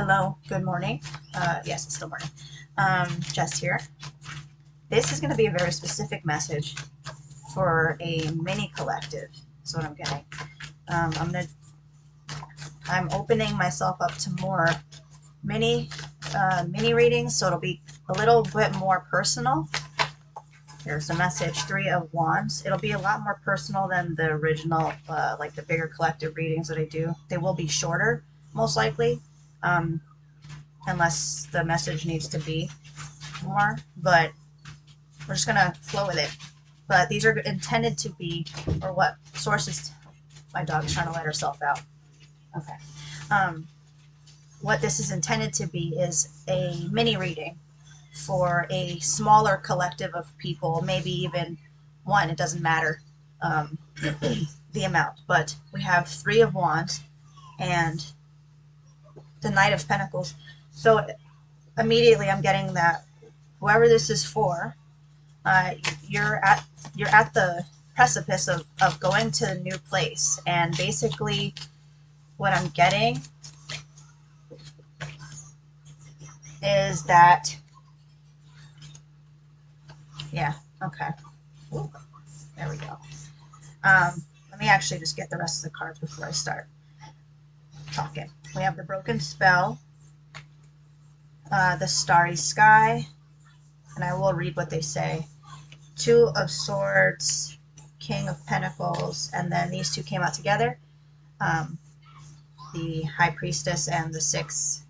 Hello, good morning. Yes, it's still morning. Jess here. This is going to be a very specific message for a mini collective. Is what I'm getting. I'm opening myself up to more mini readings, so it'll be a little bit more personal. Here's the message: Three of Wands. It'll be a lot more personal than the original, like the bigger collective readings that I do. They will be shorter, most likely. Unless the message needs to be more, but we're just gonna flow with it. But these are intended to be, or what sources, my dog's trying to let herself out. Okay. What this is intended to be is a mini reading for a smaller collective of people, maybe even one, it doesn't matter the amount, but we have Three of Wands and the Knight of Pentacles. So immediately I'm getting that whoever this is for, you're at the precipice of going to a new place, and basically what I'm getting is that, yeah, okay. Ooh, there we go. Let me actually just get the rest of the cards before I start talking. We have the Broken Spell, the Starry Sky, and I will read what they say. Two of Swords, King of Pentacles, and then these two came out together. The High Priestess and the Six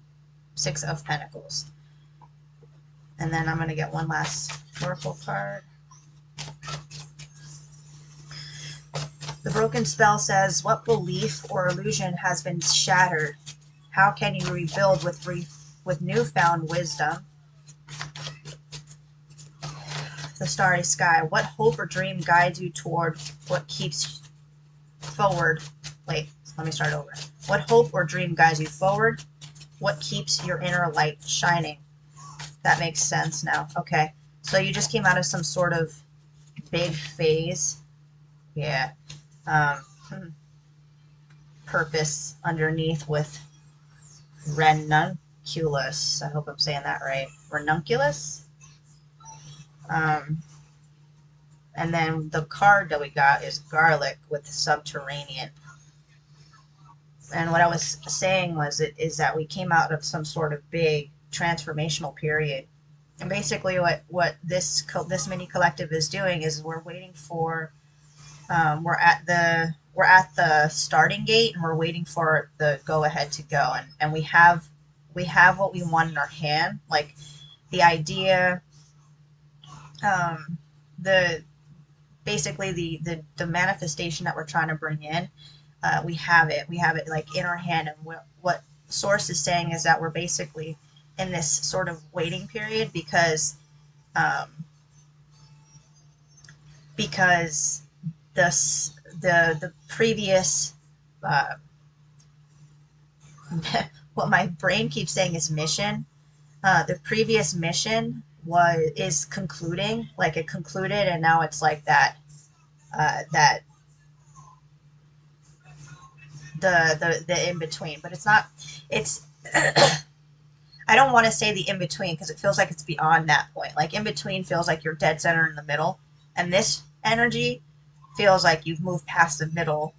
of Pentacles. And then I'm going to get one last oracle card. The Broken Spell says, what belief or illusion has been shattered? How can you rebuild with newfound wisdom? The Starry Sky, what hope or dream guides you toward what keeps forward? Wait, let me start over. What hope or dream guides you forward? What keeps your inner light shining? That makes sense now. Okay, so you just came out of some sort of big phase. Yeah. Purpose underneath with ranunculus. I hope I'm saying that right. Ranunculus. And then the card that we got is garlic with subterranean. And what I was saying was is that we came out of some sort of big transformational period. And basically what this mini collective is doing is we're waiting for, we're at the starting gate, and we're waiting for the go ahead to go. And we have what we want in our hand, like the idea, basically the manifestation that we're trying to bring in. We have it like in our hand, and what source is saying is that we're basically in this sort of waiting period because the previous what my brain keeps saying is mission. The previous mission is concluding, like it concluded, and now it's like that the in between, but it's not. It's I don't want to say the in between because it feels like it's beyond that point. Like in between feels like you're dead center in the middle, and this energy feels like you've moved past the middle.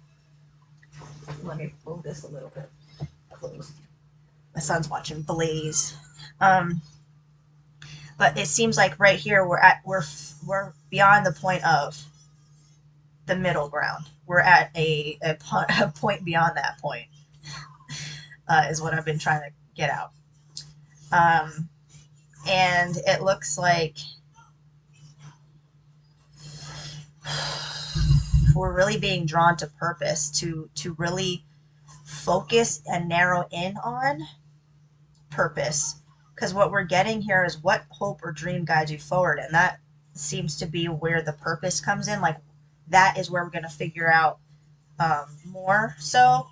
Let me move this a little bit close. My son's watching Blaze. But it seems like right here we're beyond the point of the middle ground. We're at a point beyond that point, is what I've been trying to get out. And it looks like we're really being drawn to purpose, to really focus and narrow in on purpose. Because what we're getting here is what hope or dream guides you forward. And that seems to be where the purpose comes in. Like that is where we're going to figure out more so,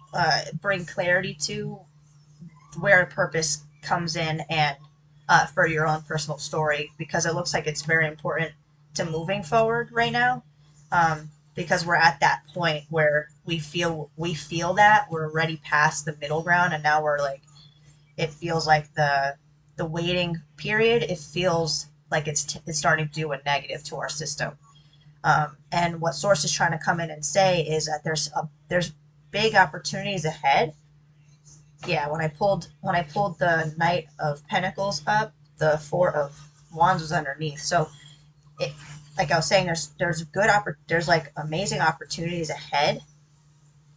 bring clarity to where purpose comes in, and for your own personal story, because it looks like it's very important to moving forward right now, because we're at that point where we feel that we're already past the middle ground, and now we're like It feels like the waiting period, it feels like it's starting to do a negative to our system. And what Source is trying to come in and say is that there's big opportunities ahead. Yeah, when I pulled the Knight of Pentacles up, the Four of Wands was underneath. So it, like I was saying, there's like amazing opportunities ahead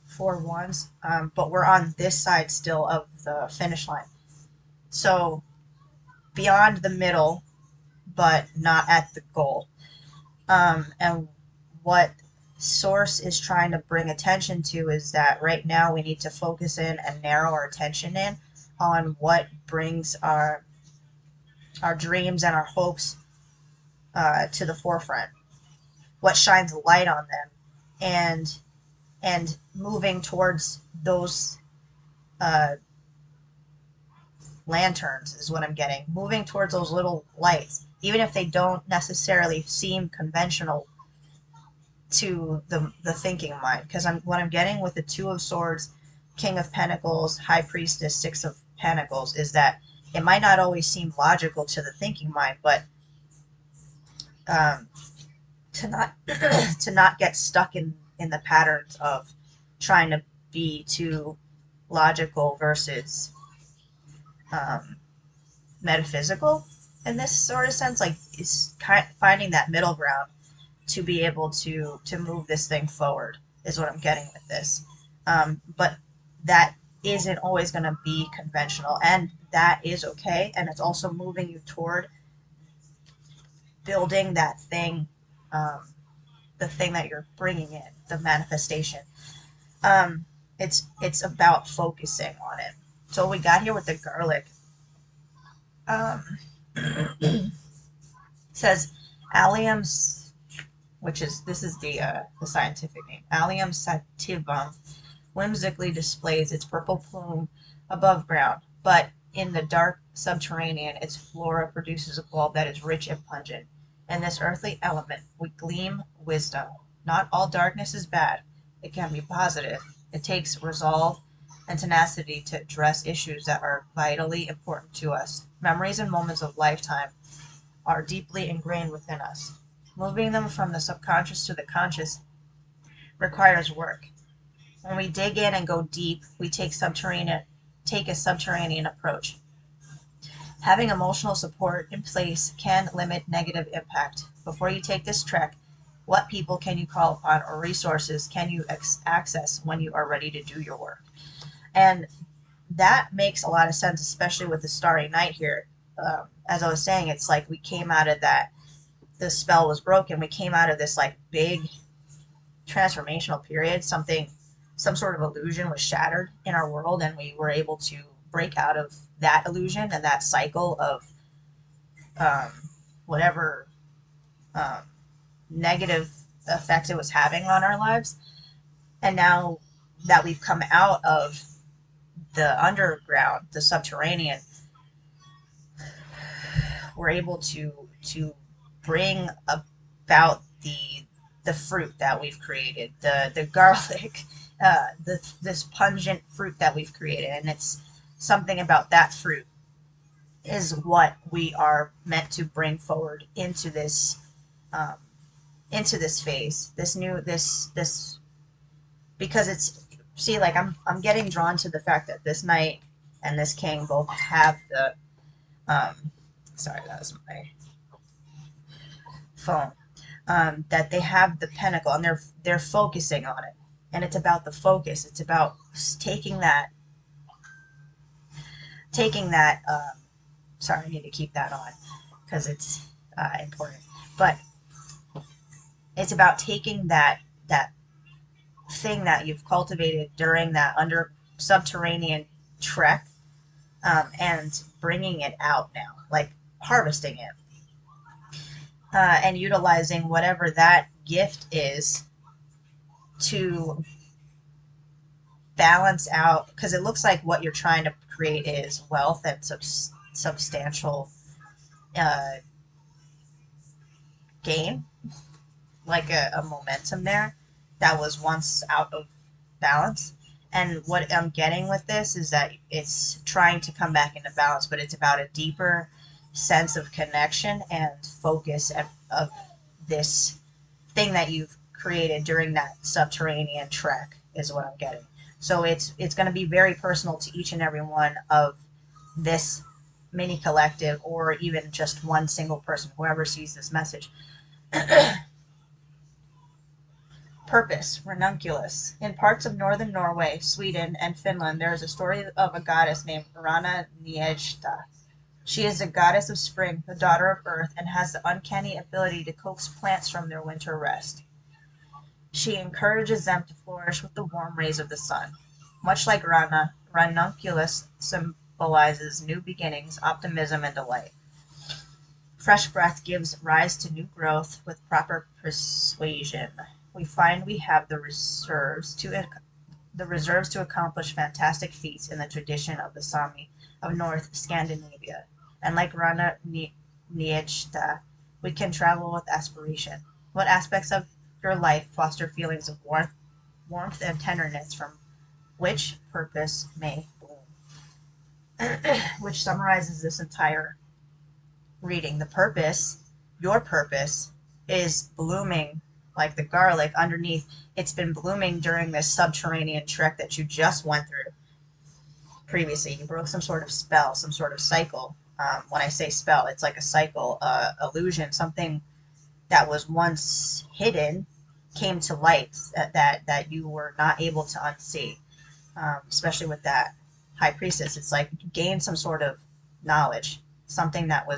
for Wands, but we're on this side still of the finish line. So beyond the middle, but not at the goal. And what Source is trying to bring attention to is that right now we need to focus in and narrow our attention in on what brings our dreams and our hopes to the forefront, what shines light on them, and moving towards those uh, lanterns is what I'm getting. Moving towards those little lights, even if they don't necessarily seem conventional to the thinking mind. Because what I'm getting with the Two of Swords, King of Pentacles, High Priestess, Six of Pentacles is that it might not always seem logical to the thinking mind, but um, to not to not get stuck in the patterns of trying to be too logical versus um, metaphysical in this sort of sense, like is finding that middle ground to be able to move this thing forward is what I'm getting with this. But that isn't always going to be conventional, and that is okay. And it's also moving you toward building that thing, um, the thing that you're bringing in, the manifestation. Um, it's about focusing on it. So what we got here with the garlic, um, says allium, which is this is the scientific name. Allium sativum whimsically displays its purple plume above ground, but in the dark subterranean, its flora produces a bulb that is rich and pungent. In this earthly element, we glean wisdom. Not all darkness is bad. It can be positive. It takes resolve and tenacity to address issues that are vitally important to us. Memories and moments of lifetime are deeply ingrained within us. Moving them from the subconscious to the conscious requires work. When we dig in and go deep, we take a subterranean approach. Having emotional support in place can limit negative impact. Before you take this trek, what people can you call upon or resources can you access when you are ready to do your work? And that makes a lot of sense, especially with the Starry Night here. As I was saying, it's like we came out of that, the spell was broken. We came out of this like big transformational period. Some sort of illusion was shattered in our world, and we were able to break out of that illusion and that cycle of um, whatever um, negative effect it was having on our lives. And now that we've come out of the underground, the subterranean, we're able to bring about the fruit that we've created, the garlic, this pungent fruit that we've created, and it's something about that fruit is what we are meant to bring forward um, into this phase, this because it's see like I'm getting drawn to the fact that this knight and this king both have the um, sorry, that was my phone. That they have the pentacle and they're focusing on it, and it's about the focus. It's about taking that. Sorry, I need to keep that on because it's important. But it's about taking that thing that you've cultivated during that under subterranean trek, and bringing it out now, like harvesting it, and utilizing whatever that gift is to balance out, because it looks like what you're trying to create is wealth and substantial uh, gain, like a momentum there that was once out of balance. And what I'm getting with this is that it's trying to come back into balance, but it's about a deeper sense of connection and focus of this thing that you've created during that subterranean trek is what I'm getting. So it's going to be very personal to each and every one of this mini collective, or even just one single person, whoever sees this message. Purpose, ranunculus. In parts of northern Norway, Sweden, and Finland, there is a story of a goddess named Rana Niejta. She is a goddess of spring, the daughter of earth, and has the uncanny ability to coax plants from their winter rest. She encourages them to flourish with the warm rays of the sun. Much like Rana, ranunculus symbolizes new beginnings, optimism, and delight. Fresh breath gives rise to new growth with proper persuasion. We find we have the reserves to accomplish fantastic feats in the tradition of the Sami of North Scandinavia. And like Rana Niejta, we can travel with aspiration. What aspects of your life foster feelings of warmth and tenderness from which purpose may bloom? Which summarizes this entire reading. The purpose, your purpose, is blooming like the garlic underneath. It's been blooming during this subterranean trek that you just went through previously. You broke some sort of spell, some sort of cycle. When I say spell, it's like a cycle, illusion, something that was once hidden came to light that you were not able to unsee. Especially with that high priestess, it's like you gained some sort of knowledge, something that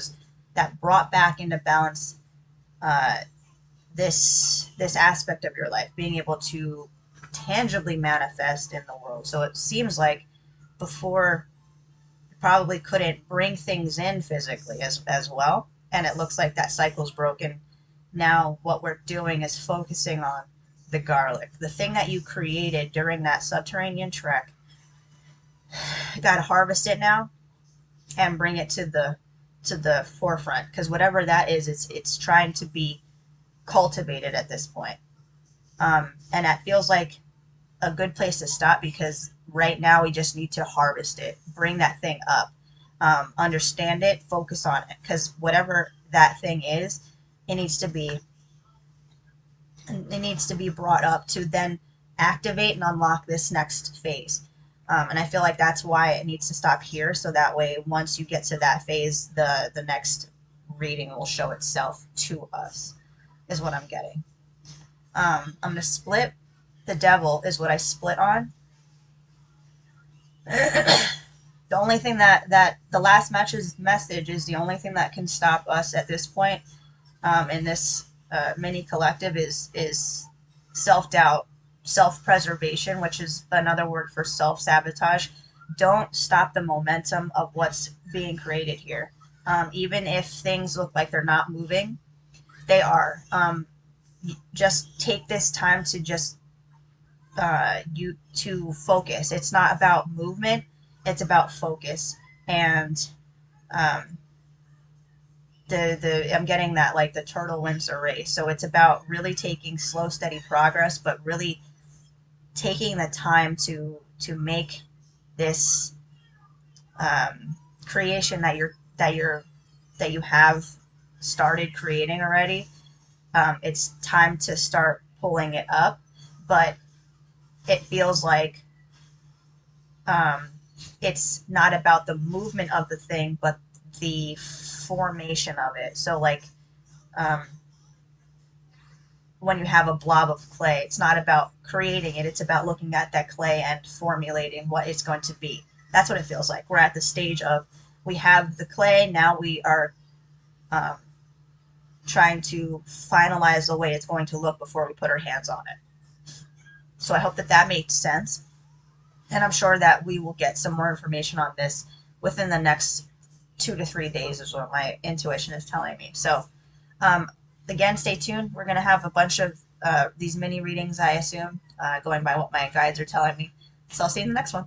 brought back into balance this aspect of your life, being able to tangibly manifest in the world. So it seems like before you probably couldn't bring things in physically as well, and it looks like that cycle's broken. Now what we're doing is focusing on the garlic, the thing that you created during that subterranean trek. You got to harvest it now and bring it to the forefront, because whatever that is, it's trying to be cultivated at this point. And that feels like a good place to stop, because right now we just need to harvest it, bring that thing up, understand it, focus on it, because whatever that thing is, it needs to be brought up to then activate and unlock this next phase. And I feel like that's why it needs to stop here, so that way once you get to that phase, the next reading will show itself to us, is what I'm getting. I'm going to split. The devil is what I split on. The only thing that the last message is the only thing that can stop us at this point, in this mini collective, is self-doubt, self-preservation, which is another word for self-sabotage. Don't stop the momentum of what's being created here. Even if things look like they're not moving, they are. Just take this time to just to focus. It's not about movement, it's about focus. And I'm getting that, like, the turtle wins the race. So it's about really taking slow, steady progress, but really taking the time to make this creation that you have started creating already. It's time to start pulling it up, but it feels like it's not about the movement of the thing, but the formation of it. So like when you have a blob of clay, it's not about creating it, it's about looking at that clay and formulating what it's going to be. That's what it feels like. We're at the stage of, we have the clay, now we are trying to finalize the way it's going to look before we put our hands on it. So I hope that makes sense. And I'm sure that we will get some more information on this within the next 2 to 3 days, is what my intuition is telling me. So again, stay tuned. We're going to have a bunch of these mini readings, I assume, going by what my guides are telling me. So I'll see you in the next one.